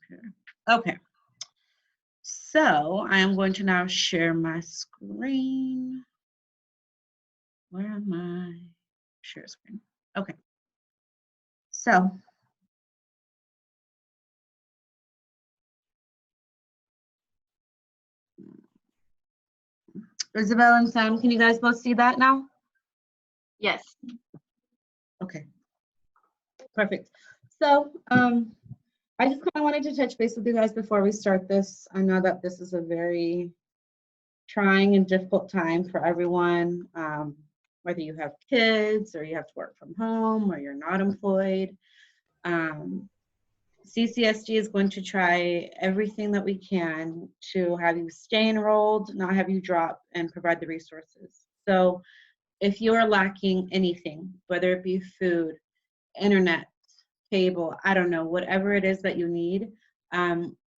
here. Okay. So I am going to now share my screen. Where am I? Share screen. Okay. So Isabel and Sam, can you guys both see that now? Yes. Okay. Perfect. So I just kind of wanted to touch base with you guys before we start this. I know that this is a very trying and difficult time for everyone, whether you have kids or you have to work from home or you're not employed. CCSG is going to try everything that we can to have you stay enrolled, not have you drop, and provide the resources. So if you are lacking anything, whether it be food, internet, cable, I don't know, whatever it is that you need,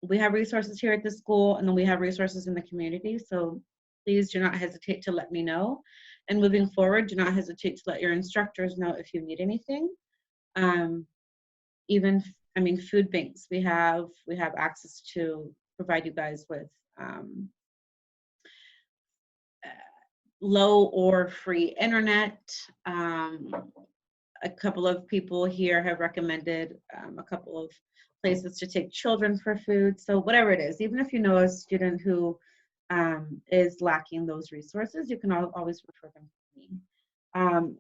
we have resources here at the school, and then we have resources in the community. So please do not hesitate to let me know. And moving forward, do not hesitate to let your instructors know if you need anything. Even, I mean, food banks, we have access to provide you guys with low or free internet. A couple of people here have recommended a couple of places to take children for food. So whatever it is, even if you know a student who is lacking those resources, you can always refer them to me.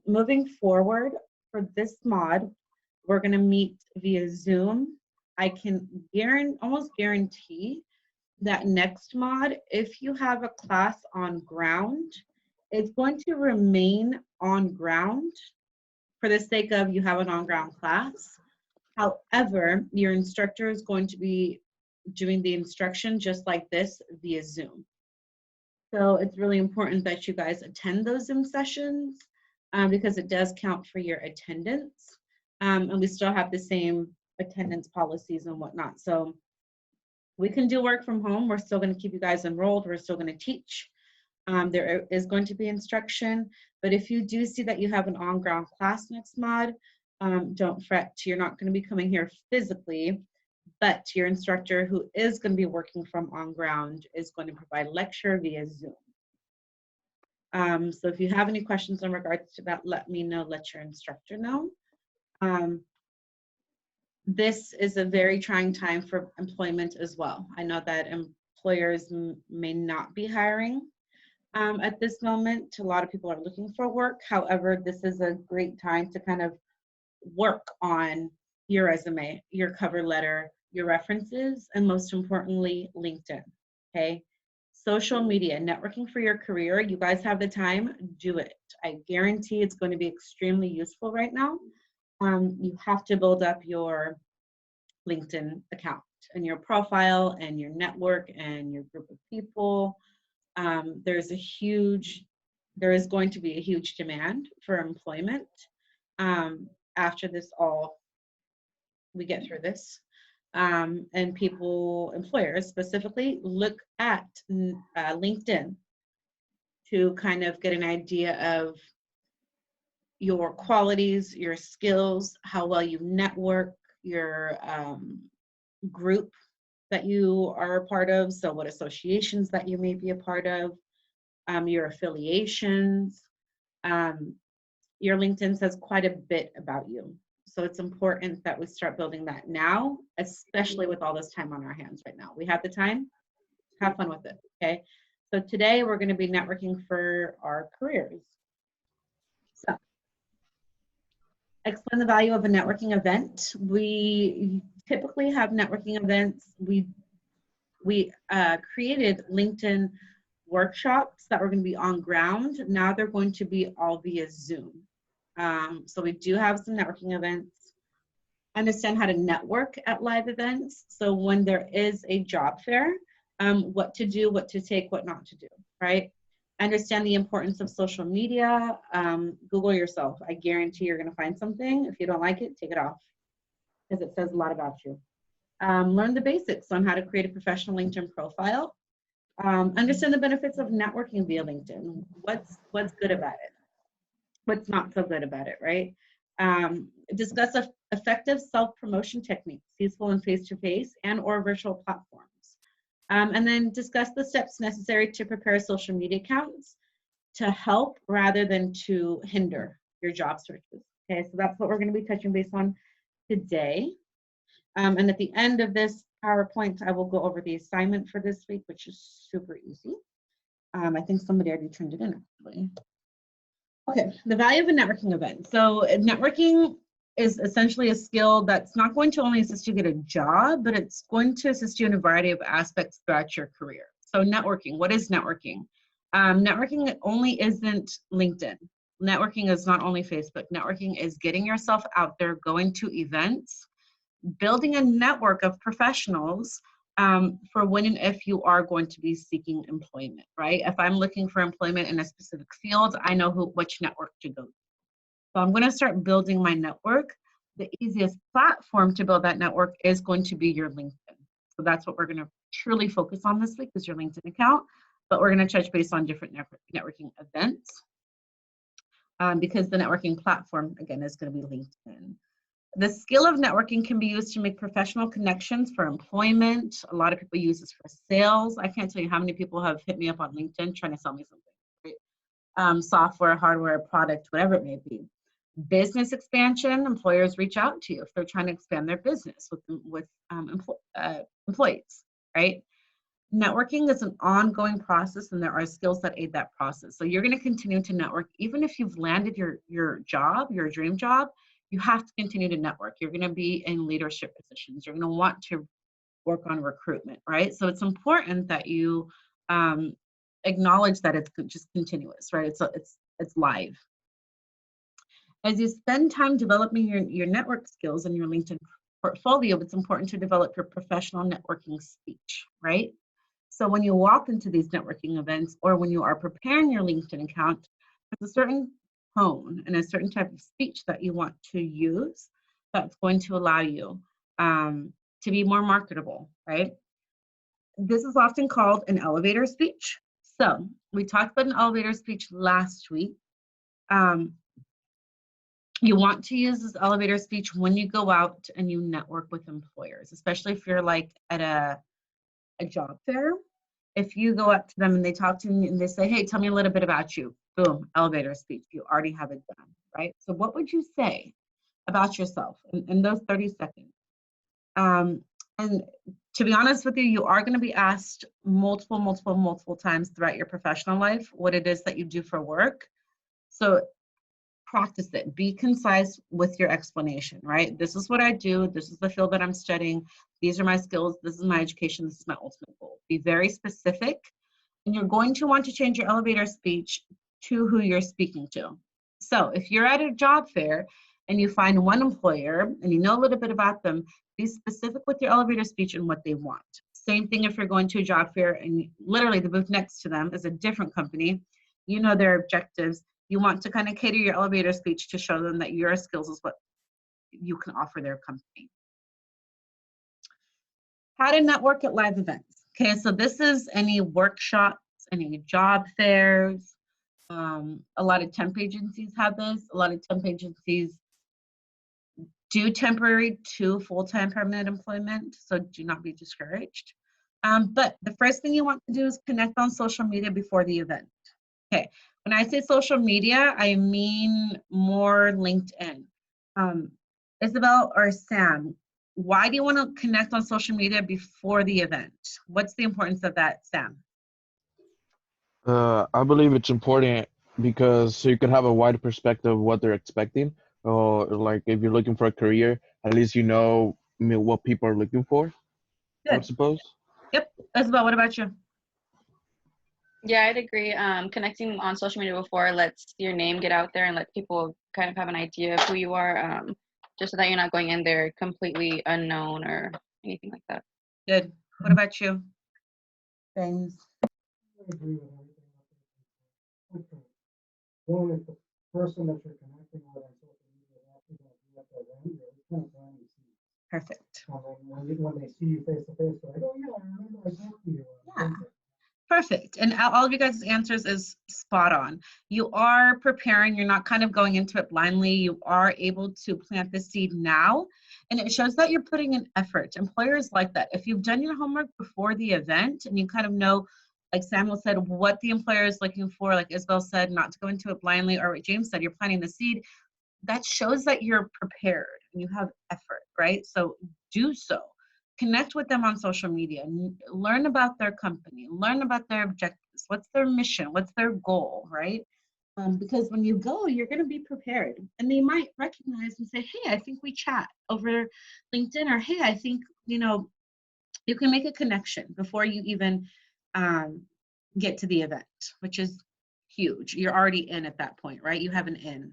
Moving forward, for this mod, we're going to meet via Zoom. I can almost guarantee that next mod, if you have a class on ground, it's going to remain on ground for the sake of you have an on-ground class. However, your instructor is going to be doing the instruction just like this via Zoom. So it's really important that you guys attend those Zoom sessions because it does count for your attendance. And we still have the same attendance policies and whatnot. So we can do work from home. We're still going to keep you guys enrolled. We're still going to teach. There is going to be instruction, but if you do see that you have an on-ground class next mod, don't fret. You're not going to be coming here physically, but your instructor who is going to be working from on-ground is going to provide lecture via Zoom. So if you have any questions in regards to that, let me know, let your instructor know. This is a very trying time for employment as well. I know that employers may not be hiring at this moment. A lot of people are looking for work. However, this is a great time to kind of work on your resume, your cover letter, your references, and most importantly, LinkedIn, okay? Social media, networking for your career, you guys have the time, do it. I guarantee it's going to be extremely useful right now. You have to build up your LinkedIn account and your profile and your network and your group of people. There is going to be a huge demand for employment after we get through this. And employers specifically, look at LinkedIn to kind of get an idea of your qualities, your skills, how well you network, your group that you are a part of, so what associations that you may be a part of, your affiliations. Your LinkedIn says quite a bit about you. So it's important that we start building that now, especially with all this time on our hands right now. We have the time, have fun with it, okay? So today we're gonna be networking for our careers. So, explain the value of a networking event. We typically have networking events. We created LinkedIn workshops that were going to be on ground. Now they're going to be all via Zoom. So we do have some networking events. Understand how to network at live events. So when there is a job fair, what to do, what to take, what not to do, right? Understand the importance of social media. Google yourself. I guarantee you're going to find something. If you don't like it, take it off because it says a lot about you. Learn the basics on how to create a professional LinkedIn profile. Understand the benefits of networking via LinkedIn. What's good about it? What's not so good about it, right? Discuss effective self-promotion techniques useful in face-to-face and or virtual platforms. And then discuss the steps necessary to prepare social media accounts to help rather than to hinder your job searches. Okay, so that's what we're going to be touching base on today. And at the end of this PowerPoint, I will go over the assignment for this week, which is super easy. I think somebody already turned it in, actually. Okay, the value of a networking event. So networking is essentially a skill that's not going to only assist you get a job, but it's going to assist you in a variety of aspects throughout your career. So networking, what is networking? Networking only isn't LinkedIn. Networking is not only Facebook. Networking is getting yourself out there, going to events, building a network of professionals for when and if you are going to be seeking employment, right? If I'm looking for employment in a specific field, I know which network to go to. So I'm going to start building my network. The easiest platform to build that network is going to be your LinkedIn. So that's what we're going to truly focus on this week, is your LinkedIn account. But we're going to touch base on different networking events because the networking platform, again, is going to be LinkedIn. The skill of networking can be used to make professional connections for employment. A lot of people use this for sales. I can't tell you how many people have hit me up on LinkedIn trying to sell me something, right? Software, hardware, product, whatever it may be. Business expansion, employers reach out to you if they're trying to expand their business with employees, right? Networking is an ongoing process, and there are skills that aid that process. So you're going to continue to network. Even if you've landed your job, your dream job, you have to continue to network. You're going to be in leadership positions. You're going to want to work on recruitment, right? So it's important that you acknowledge that it's just continuous, right? It's live. As you spend time developing your network skills and your LinkedIn portfolio, it's important to develop your professional networking speech, right? So when you walk into these networking events or when you are preparing your LinkedIn account, there's a certain tone and a certain type of speech that you want to use that's going to allow you to be more marketable, right? This is often called an elevator speech. So we talked about an elevator speech last week. You want to use this elevator speech when you go out and you network with employers, especially if you're like at a job fair. If you go up to them and they talk to you and they say, hey, tell me a little bit about you, boom, elevator speech, you already have it done, right? So what would you say about yourself in those 30 seconds? And to be honest with you, you are going to be asked multiple times throughout your professional life what it is that you do for work. So practice it. Be concise with your explanation, right? This is what I do. This is the field that I'm studying. These are my skills. This is my education. This is my ultimate goal. Be very specific. And you're going to want to change your elevator speech to who you're speaking to. So if you're at a job fair and you find one employer and you know a little bit about them, be specific with your elevator speech and what they want. Same thing if you're going to a job fair and literally the booth next to them is a different company. You know their objectives. You want to kind of cater your elevator speech to show them that your skills is what you can offer their company. How to network at live events. Okay, so this is any workshops, any job fairs. A lot of temp agencies have this. A lot of temp agencies do temporary to full-time permanent employment, so do not be discouraged. But the first thing you want to do is connect on social media before the event. Okay, when I say social media, I mean more LinkedIn. Isabel or Sam, why do you want to connect on social media before the event? What's the importance of that, Sam? I believe it's important because so you can have a wider perspective of what they're expecting. Or like if you're looking for a career, at least you know what people are looking for, I would Good. suppose. Yep. Isabel, what about you? Yeah, I'd agree. Connecting on social media before lets your name get out there and let people kind of have an idea of who you are, just so that you're not going in there completely unknown or anything like that. Good. What about you, James? I agree with everything. One, if the person that you're connecting with on social media is actually going to be at the event, it's kind of planting the seeds. Perfect. And then when they see you face to face, they're like, oh yeah, I remember I talked to you. Yeah. Perfect. And all of you guys' answers is spot on. You are preparing, you're not kind of going into it blindly. You are able to plant the seed now, and it shows that you're putting in effort. Employers like that. If you've done your homework before the event and you kind of know, like Samuel said, what the employer is looking for, like Isabel said, not to go into it blindly, or what James said, you're planting the seed, that shows that you're prepared and you have effort, right? So do so. Connect with them on social media, learn about their company, learn about their objectives, what's their mission, what's their goal, right? Because when you go, you're going to be prepared, and they might recognize and say, hey, I think we chat over LinkedIn, or hey, I think, you know, you can make a connection before you even get to the event, which is huge. You're already in at that point, right? You have an in.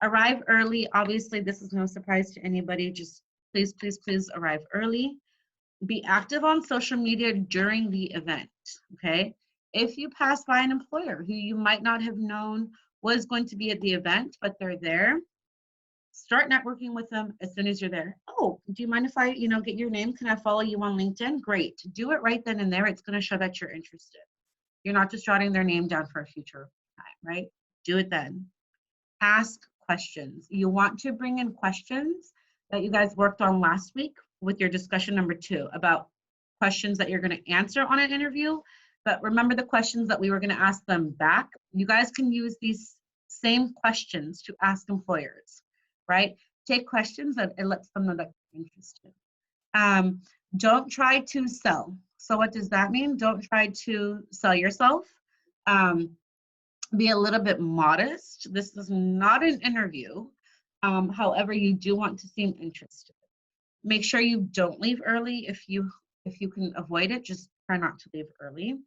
Arrive early. Obviously, this is no surprise to anybody. Just please, please, please arrive early. Be active on social media during the event, okay? If you pass by an employer who you might not have known was going to be at the event, but they're there, start networking with them as soon as you're there. Oh, do you mind if I, you know, get your name? Can I follow you on LinkedIn? Great. Do it right then and there. It's going to show that you're interested. You're not just jotting their name down for a future time, right? Do it then. Ask questions. You want to bring in questions that you guys worked on last week with your discussion number 2 about questions that you're going to answer on an interview. But remember the questions that we were going to ask them back. You guys can use these same questions to ask employers, right? Take questions that it lets them know that you're interested. Don't try to sell. So what does that mean? Don't try to sell yourself. Be a little bit modest. This is not an interview. However, you do want to seem interested. Make sure you don't leave early. If you can avoid it, just try not to leave early.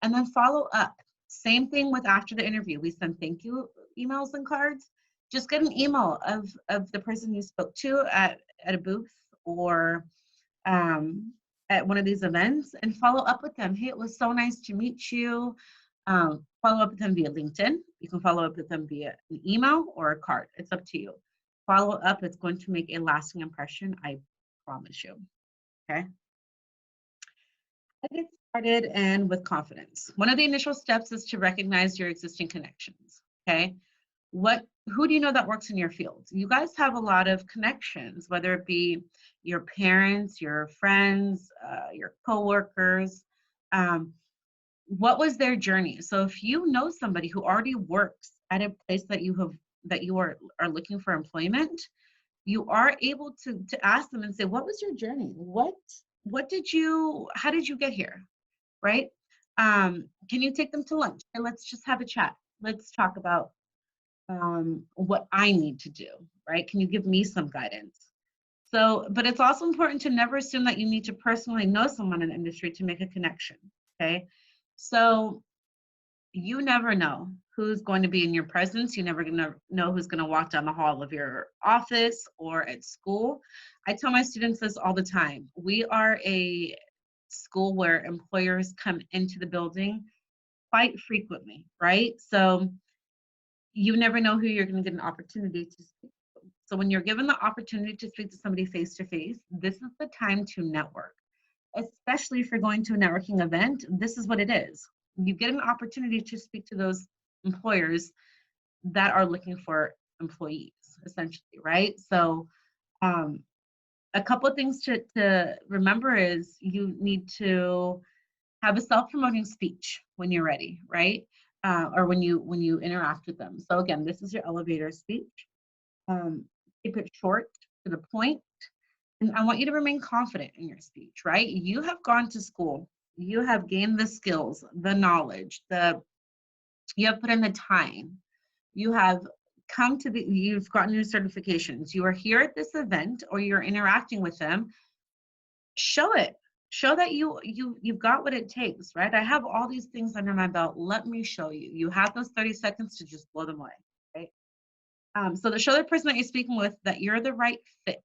And then follow up. Same thing with after the interview. We send thank you emails and cards. Just get an email of the person you spoke to at a booth or at one of these events, and follow up with them. Hey, it was so nice to meet you. Follow up with them via LinkedIn. You can follow up with them via an email or a card. It's up to you. Follow up. It's going to make a lasting impression. I promise you. Okay. Get started and with confidence. One of the initial steps is to recognize your existing connections. Okay. Who do you know that works in your field? You guys have a lot of connections, whether it be your parents, your friends, your coworkers. What was their journey? So if you know somebody who already works at a place that you are looking for employment, you are able to ask them and say, what was your journey? How did you get here? Right? Can you take them to lunch? And let's just have a chat. Let's talk about what I need to do, right? Can you give me some guidance? So, but it's also important to never assume that you need to personally know someone in the industry to make a connection, okay? So you never know who's going to be in your presence. You never gonna know who's gonna walk down the hall of your office or at school. I tell my students this all the time. We are a school where employers come into the building quite frequently, right? So you never know who you're going to get an opportunity to speak to. So when you're given the opportunity to speak to somebody face to face, this is the time to network. Especially if you're going to a networking event, this is what it is. You get an opportunity to speak to those employers that are looking for employees, essentially, right? So a couple of things to remember is you need to have a self-promoting speech when you're ready, right? Or when you interact with them. So again, this is your elevator speech. Keep it short, to the point, and I want you to remain confident in your speech, right? You have gone to school, you have gained the skills, the knowledge, you have put in the time, you have you've gotten your certifications, you are here at this event, or you're interacting with them. Show it. Show that you've got what it takes, right? I have all these things under my belt. Let me show you. You have those 30 seconds to just blow them away, right? So to show the person that you're speaking with that you're the right fit.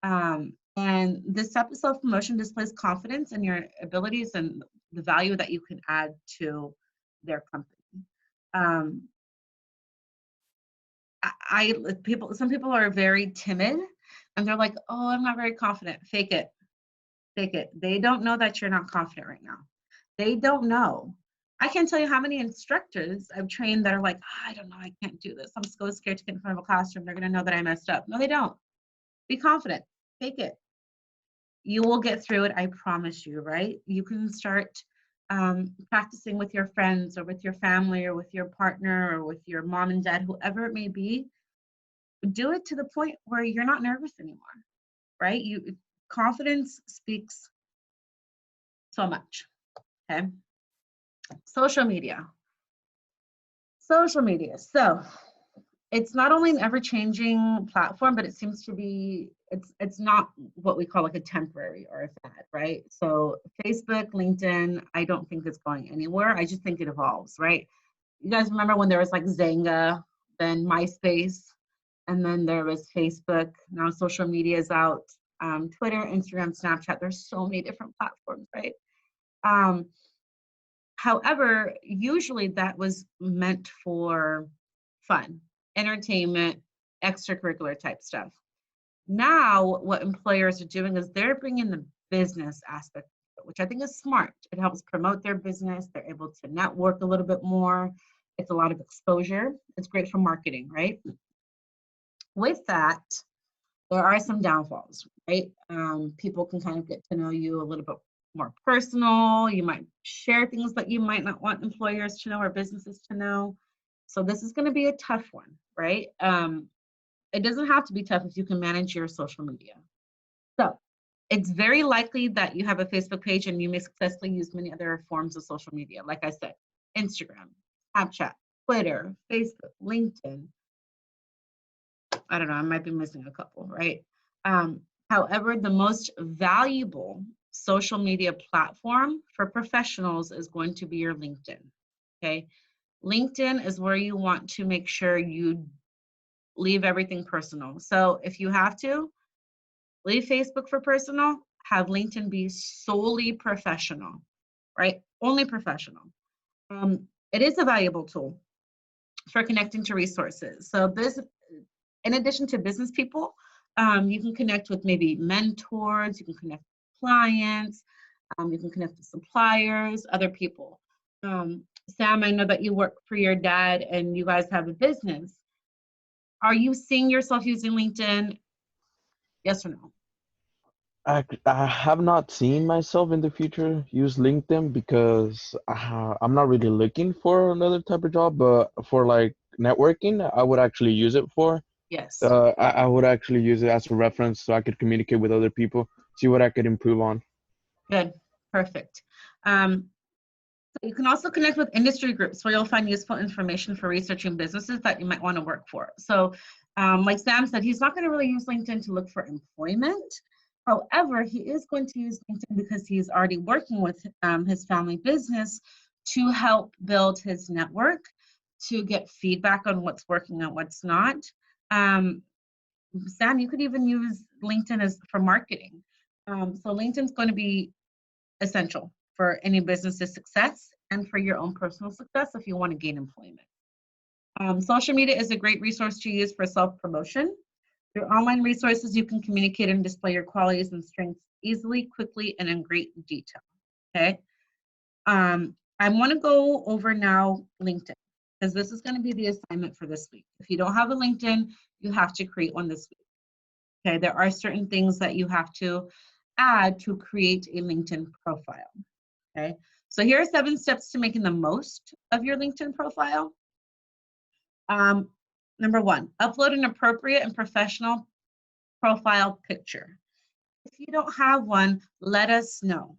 And this type of self-promotion displays confidence in your abilities and the value that you can add to their company. Some people are very timid and they're like, oh, I'm not very confident. Fake it. Fake it. They don't know that you're not confident right now. They don't know. I can't tell you how many instructors I've trained that are like, "Oh, I don't know, I can't do this. I'm so scared to get in front of a classroom. They're going to know that I messed up." No, they don't. Be confident. Take it. You will get through it. I promise you, right? You can start practicing with your friends or with your family or with your partner or with your mom and dad, whoever it may be. Do it to the point where you're not nervous anymore, right? Confidence speaks so much. Okay. Social media. Social media. So it's not only an ever-changing platform, but it seems to be, it's not what we call like a temporary or a fad, right? So Facebook, LinkedIn, I don't think it's going anywhere. I just think it evolves, right? You guys remember when there was like Zanga, then MySpace, and then there was Facebook. Now social media is out. Twitter, Instagram, Snapchat. There's so many different platforms, right? However, usually that was meant for fun, entertainment, extracurricular type stuff. Now, what employers are doing is they're bringing the business aspect, which I think is smart. It helps promote their business. They're able to network a little bit more. It's a lot of exposure. It's great for marketing, right? With that, there are some downfalls, right? People can kind of get to know you a little bit more personal. You might share things that you might not want employers to know or businesses to know. So this is going to be a tough one, right? It doesn't have to be tough if you can manage your social media. So it's very likely that you have a Facebook page and you may successfully use many other forms of social media. Like I said, Instagram, Snapchat, Twitter, Facebook, LinkedIn. I don't know, I might be missing a couple, right? However, the most valuable social media platform for professionals is going to be your LinkedIn, okay? LinkedIn is where you want to make sure you leave everything personal. So if you have to, leave Facebook for personal, have LinkedIn be solely professional, right? Only professional. It is a valuable tool for connecting to resources. So this, in addition to business people, you can connect with maybe mentors, you can connect with clients, you can connect with suppliers, other people. Sam, I know that you work for your dad and you guys have a business. Are you seeing yourself using LinkedIn? Yes or no? I have not seen myself in the future use LinkedIn because I'm not really looking for another type of job, but for like networking, I would actually use it for. Yes. I would actually use it as a reference so I could communicate with other people, see what I could improve on. Good. Perfect. So you can also connect with industry groups where you'll find useful information for researching businesses that you might want to work for. So like Sam said, he's not going to really use LinkedIn to look for employment. However, he is going to use LinkedIn because he's already working with his family business to help build his network, to get feedback on what's working and what's not. Sam, you could even use LinkedIn as for marketing. So LinkedIn's going to be essential for any business's success and for your own personal success if you want to gain employment. Social media is a great resource to use for self-promotion. Through online resources, you can communicate and display your qualities and strengths easily, quickly, and in great detail, okay? I want to go over now LinkedIn, because this is going to be the assignment for this week. If you don't have a LinkedIn, you have to create one this week, okay? There are certain things that you have to add to create a LinkedIn profile, okay? So here are 7 steps to making the most of your LinkedIn profile. Number 1, upload an appropriate and professional profile picture. If you don't have one, let us know.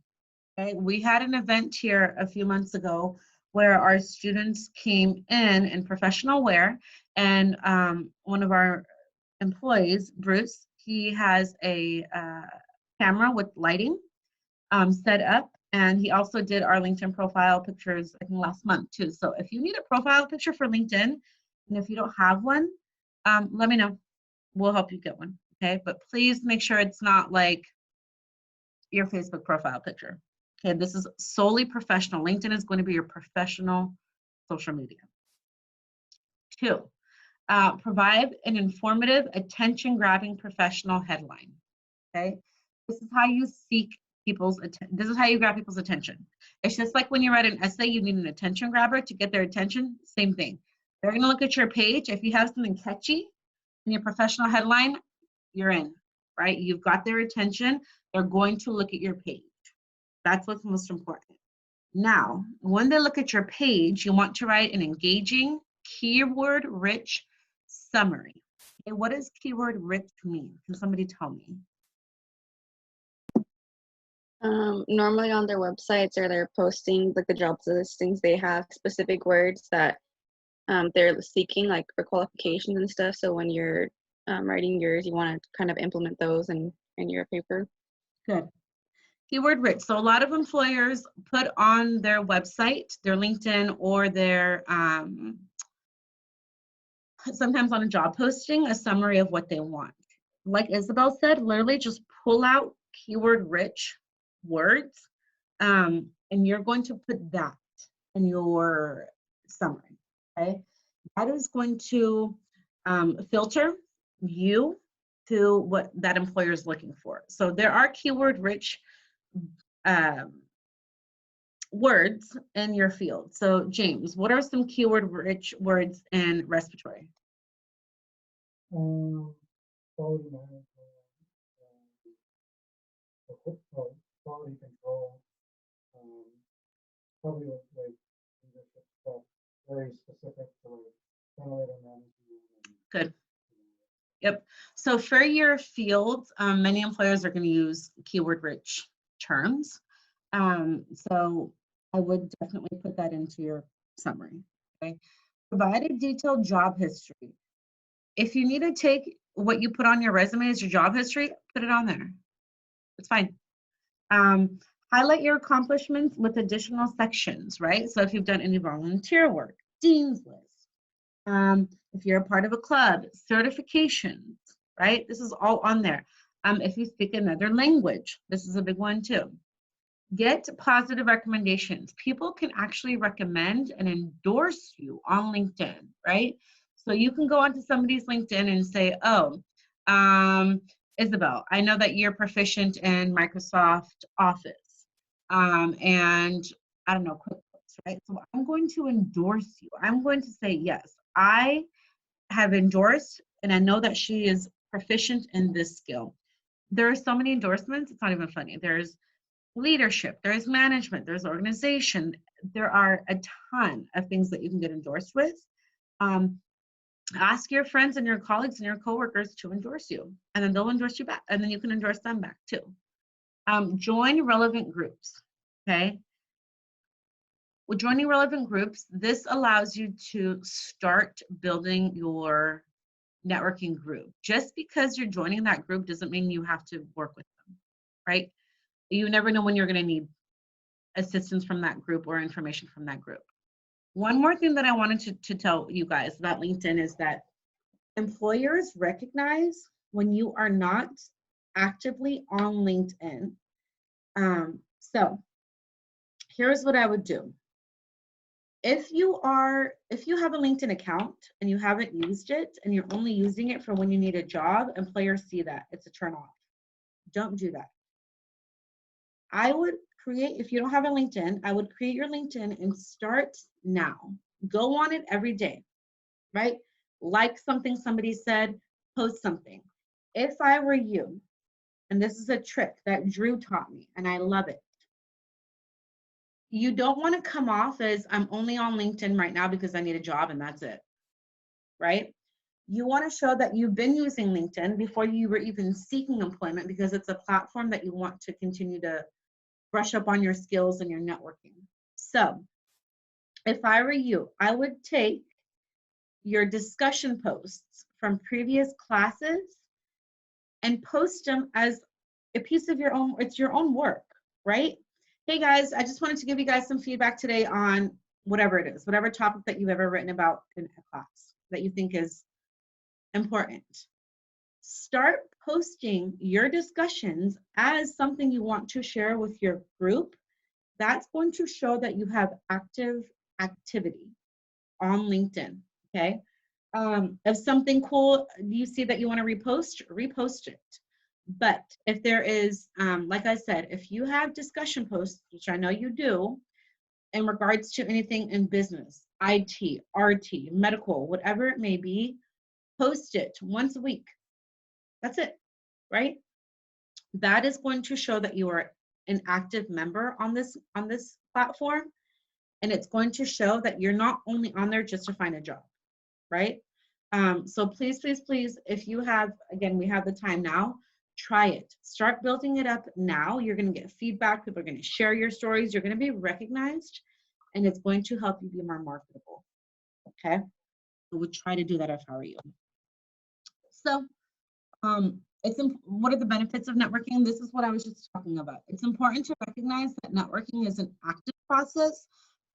Okay? We had an event here a few months ago where our students came in professional wear, and one of our employees, Bruce, he has a camera with lighting set up, and he also did our LinkedIn profile pictures, I think, last month too. So if you need a profile picture for LinkedIn, and if you don't have one, let me know. We'll help you get one, okay? But please make sure it's not like your Facebook profile picture. Okay, this is solely professional. LinkedIn is going to be your professional social media. 2, provide an informative, attention-grabbing professional headline, okay? This is how you seek this is how you grab people's attention. It's just like when you write an essay, you need an attention grabber to get their attention. Same thing. They're going to look at your page. If you have something catchy in your professional headline, you're in, right? You've got their attention. They're going to look at your page. That's what's most important. Now, when they look at your page, you want to write an engaging, keyword-rich summary. Okay, what does keyword-rich mean? Can somebody tell me? Normally on their websites or their postings, like the job listings, they have specific words that they're seeking, like for qualifications and stuff. So when you're writing yours, you want to kind of implement those in your paper. Good. Keyword rich. So a lot of employers put on their website, their LinkedIn, or their sometimes on a job posting, a summary of what they want. Like Isabel said, literally just pull out keyword rich words, and you're going to put that in your summary. Okay, that is going to filter you to what that employer is looking for. So there are keyword rich words in your field. So James, what are some keyword rich words in respiratory? Quality management, quality control, probably like leadership stuff, very specific to like ventilator management. Good. Yep. So for your field, many employers are going to use keyword rich terms. So I would definitely put that into your summary. Okay. Provide a detailed job history. If you need to take what you put on your resume as your job history, put it on there. It's fine. Highlight your accomplishments with additional sections, right? So if you've done any volunteer work, dean's list. If you're a part of a club, certifications, right? This is all on there. If you speak another language, this is a big one too. Get positive recommendations. People can actually recommend and endorse you on LinkedIn, right? So you can go onto somebody's LinkedIn and say, oh, Isabel, I know that you're proficient in Microsoft Office, and I don't know, QuickBooks, right? So I'm going to endorse you. I'm going to say, yes, I have endorsed, and I know that she is proficient in this skill. There are so many endorsements, it's not even funny. There's leadership, there's management, there's organization. There are a ton of things that you can get endorsed with. Ask your friends and your colleagues and your coworkers to endorse you, and then they'll endorse you back, and then you can endorse them back too. Join relevant groups, okay? With joining relevant groups, this allows you to start building your networking group. Just because you're joining that group doesn't mean you have to work with them, right? You never know when you're going to need assistance from that group or information from that group. One more thing that I wanted to tell you guys about LinkedIn is that employers recognize when you are not actively on LinkedIn. So here's what I would do. If you have a LinkedIn account and you haven't used it and you're only using it for when you need a job, employers see that. It's a turn off. Don't do that. I would create, if you don't have a LinkedIn, I would create your LinkedIn and start now. Go on it every day, right? Like something somebody said, post something. If I were you, and this is a trick that Drew taught me, and I love it. You don't want to come off as I'm only on LinkedIn right now because I need a job and that's it, right? You want to show that you've been using LinkedIn before you were even seeking employment because it's a platform that you want to continue to brush up on your skills and your networking. So if I were you, I would take your discussion posts from previous classes and post them as a piece of your own, it's your own work, right? Hey guys, I just wanted to give you guys some feedback today on whatever it is, whatever topic that you've ever written about in a class that you think is important. Start posting your discussions as something you want to share with your group. That's going to show that you have active activity on LinkedIn, okay? If something cool you see that you want to repost, repost it. But if there is, like I said, if you have discussion posts, which I know you do, in regards to anything in business, IT, RT, medical, whatever it may be, post it once a week. That's it, right? That is going to show that you are an active member on this platform, and it's going to show that you're not only on there just to find a job, right? So please, please, please, if you have, again, we have the time now, try it. Start building it up now. You're going to get feedback. People are going to share your stories. You're going to be recognized, and it's going to help you be more marketable. Okay? I would try to do that if I were you. So, what are the benefits of networking? This is what I was just talking about. It's important to recognize that networking is an active process,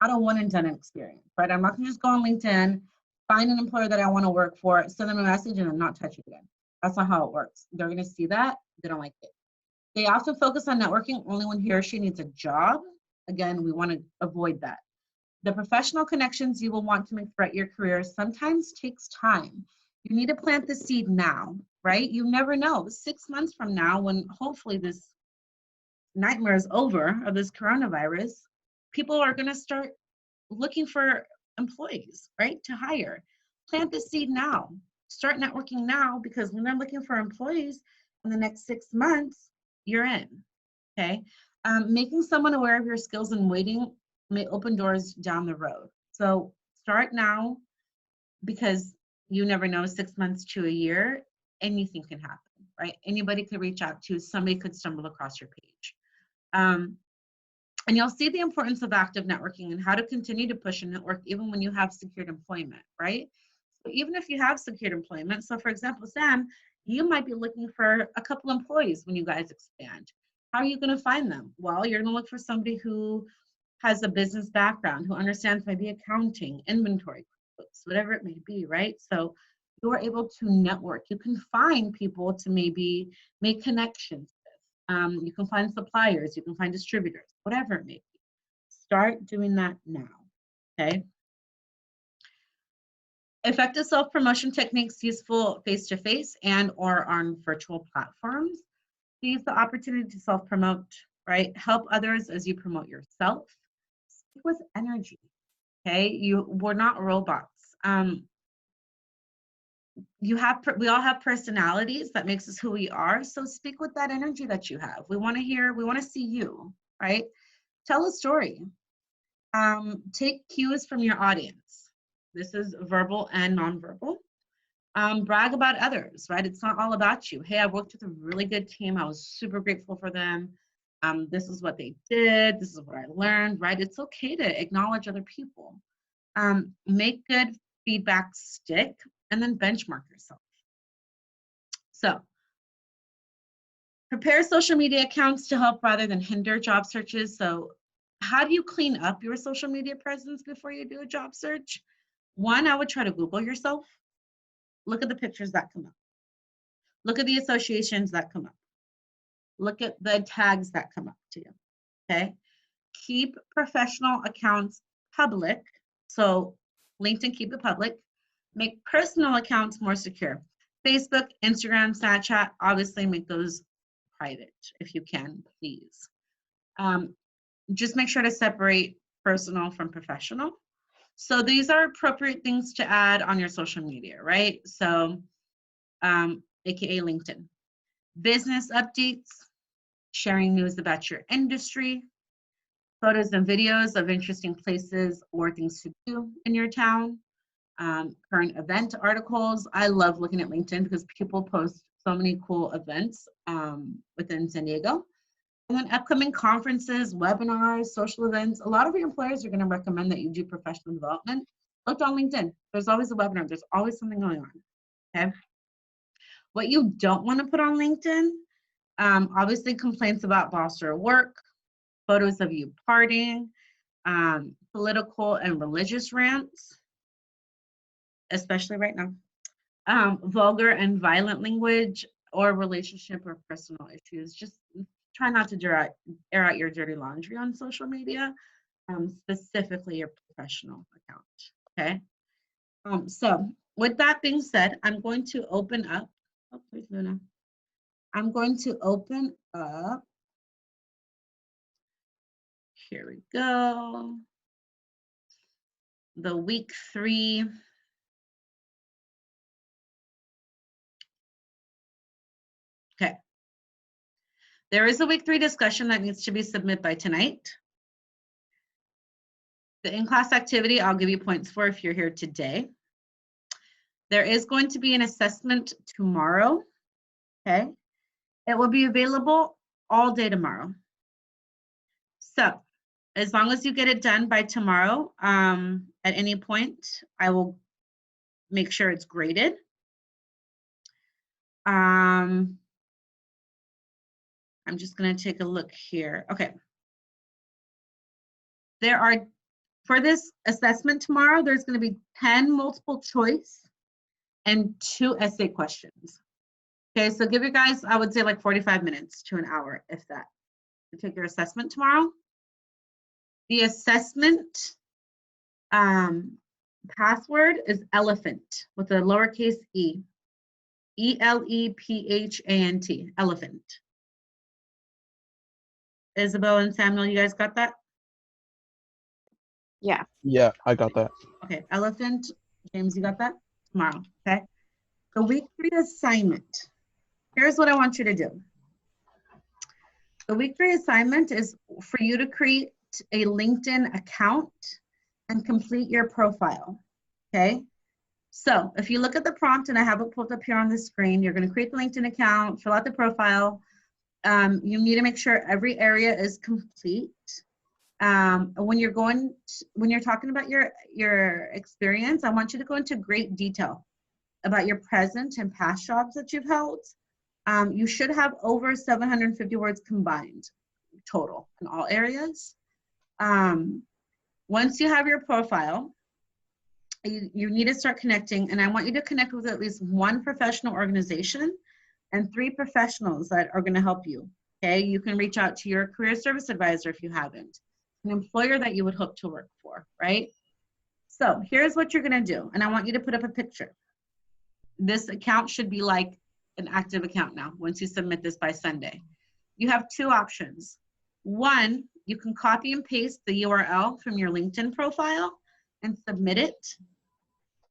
not a one and done experience, right? I'm not going to just go on LinkedIn, find an employer that I want to work for, send them a message, and then not touch it again. That's not how it works. They're going to see that. They don't like it. They often focus on networking only when he or she needs a job. Again, we want to avoid that. The professional connections you will want to make throughout your career sometimes takes time. You need to plant the seed now, right? You never know. 6 months from now, when hopefully this nightmare is over of this coronavirus, people are going to start looking for employees, right, to hire. Plant the seed now. Start networking now, because when they're looking for employees in the next 6 months, you're in, okay? Making someone aware of your skills and waiting may open doors down the road. So start now, because you never know, 6 months to a year, anything can happen, right? Anybody could reach out to you, somebody could stumble across your page. And you'll see the importance of active networking and how to continue to push a network even when you have secured employment, right? So even if you have secured employment, so for example, Sam, you might be looking for a couple employees when you guys expand. How are you going to find them? Well, you're going to look for somebody who has a business background, who understands maybe accounting, inventory, whatever it may be, right? So you're able to network. You can find people to maybe make connections with. You can find suppliers, you can find distributors, whatever it may be. Start doing that now, okay? Effective self-promotion techniques useful face-to-face and or on virtual platforms. Seize the opportunity to self-promote, right? Help others as you promote yourself. Speak with energy, okay? We're not robots. We all have personalities that makes us who we are. So speak with that energy that you have. We want to see you, right? Tell a story. Take cues from your audience. This is verbal and nonverbal. Brag about others, right? It's not all about you. Hey, I worked with a really good team. I was super grateful for them. This is what they did. This is what I learned, right? It's okay to acknowledge other people. Make good feedback stick, and then benchmark yourself. So, prepare social media accounts to help rather than hinder job searches. So, how do you clean up your social media presence before you do a job search? One, I would try to Google yourself. Look at the pictures that come up. Look at the associations that come up. Look at the tags that come up to you, okay? Keep professional accounts public. So LinkedIn, keep it public. Make personal accounts more secure. Facebook, Instagram, Snapchat, obviously make those private if you can, please. Just make sure to separate personal from professional. So these are appropriate things to add on your social media, right? So, AKA LinkedIn. Business updates, sharing news about your industry, photos and videos of interesting places or things to do in your town, current event articles. I love looking at LinkedIn because people post so many cool events within San Diego. And then upcoming conferences, webinars, social events. A lot of your employers are going to recommend that you do professional development. Look on LinkedIn. There's always a webinar. There's always something going on, okay? What you don't want to put on LinkedIn, obviously complaints about boss or work, photos of you partying, political and religious rants, especially right now, vulgar and violent language, or relationship or personal issues. Just try not to air out your dirty laundry on social media, specifically your professional account, okay? So with that being said, I'm going to open up, oh, please, Luna. I'm going to open up. Here we go. The week 3. Okay. There is a week 3 discussion that needs to be submitted by tonight. The in-class activity, I'll give you points for if you're here today. There is going to be an assessment tomorrow, okay? It will be available all day tomorrow. So as long as you get it done by tomorrow, at any point, I will make sure it's graded. I'm just gonna take a look here. Okay. There are, for this assessment tomorrow, there's gonna be 10 multiple choice and 2 essay questions. Okay, so give you guys, I would say like 45 minutes to an hour, if that, to take your assessment tomorrow. The assessment password is elephant with a lowercase e. E-L-E-P-H-A-N-T, elephant. Isabel and Samuel, you guys got that? Yeah. Yeah, I got that. Okay, elephant. James, you got that? Tomorrow, okay? The week 3 assignment. Here's what I want you to do. The week 3 assignment is for you to create a LinkedIn account and complete your profile, okay? So if you look at the prompt, and I have it pulled up here on the screen, you're gonna create the LinkedIn account, fill out the profile. You need to make sure every area is complete. When you're talking about your experience, I want you to go into great detail about your present and past jobs that you've held. You should have over 750 words combined total in all areas. Once you have your profile, you need to start connecting, and I want you to connect with at least 1 professional organization and 3 professionals that are going to help you. Okay, you can reach out to your career service advisor if you haven't, an employer that you would hope to work for, right? So here's what you're going to do, and I want you to put up a picture. This account should be like an active account now once you submit this by Sunday. You have 2 options. 1, you can copy and paste the URL from your LinkedIn profile and submit it,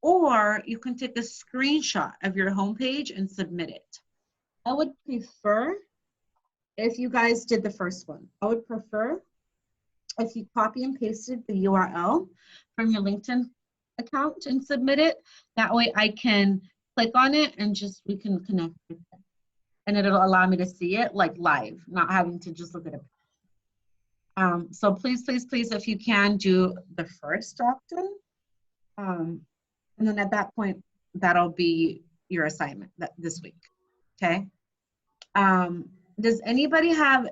or you can take a screenshot of your homepage and submit it. I would prefer if you guys did the first one. I would prefer if you copy and pasted the URL from your LinkedIn account and submit it. That way I can click on it and we can connect with it. And it'll allow me to see it like live, not having to just look at it. So please, please, please, if you can, do the first option. And then at that point, that'll be your assignment this week, okay? Does anybody have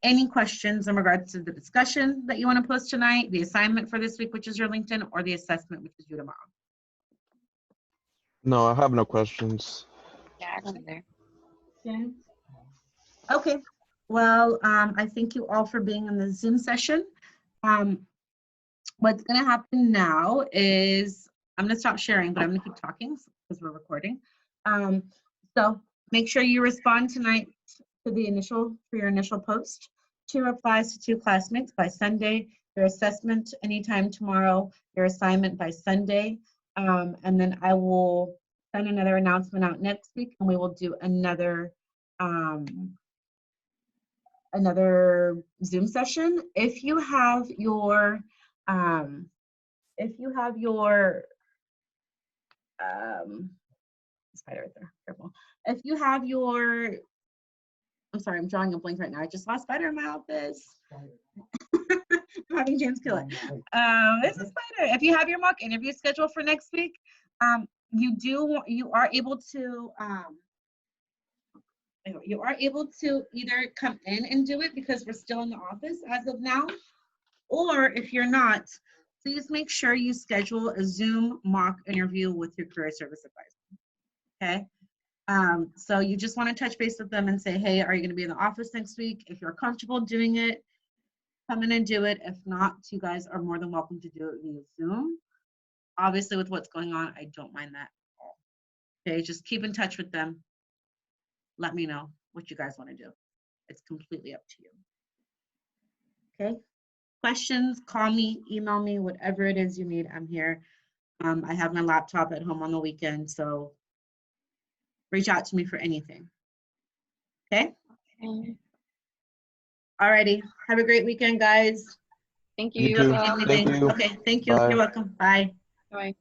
any questions in regards to the discussion that you want to post tonight, the assignment for this week, which is your LinkedIn, or the assessment, which is due tomorrow? No, I have no questions. Yeah, I don't either. Okay. Well, I thank you all for being in the Zoom session. What's going to happen now is I'm going to stop sharing, but I'm going to keep talking because we're recording. So make sure you respond tonight to your initial post. 2 replies to 2 classmates by Sunday. Your assessment anytime tomorrow. Your assignment by Sunday. And then I will send another announcement out next week, and we will do another Zoom session. If you have your spider right there, careful. If you have your, I'm sorry, I'm drawing a blank right now. I just saw a spider in my office. I'm having James kill it. It's a spider. If you have your mock interview scheduled for next week, you are able to either come in and do it because we're still in the office as of now, or if you're not, please make sure you schedule a Zoom mock interview with your career service advisor, okay? So you just want to touch base with them and say, hey, are you going to be in the office next week? If you're comfortable doing it, come in and do it. If not, you guys are more than welcome to do it via Zoom. Obviously, with what's going on, I don't mind that at all. Okay, just keep in touch with them. Let me know. what you guys want to do. It's completely up to you. Okay. Questions, call me, email me, whatever it is you need, I'm here. I have my laptop at home on the weekend, so reach out to me for anything. Okay? Okay. Alrighty. Have a great weekend, guys. Thank You you. too. Well. Thank you. Okay, thank you. Bye. You're welcome. Bye. Bye.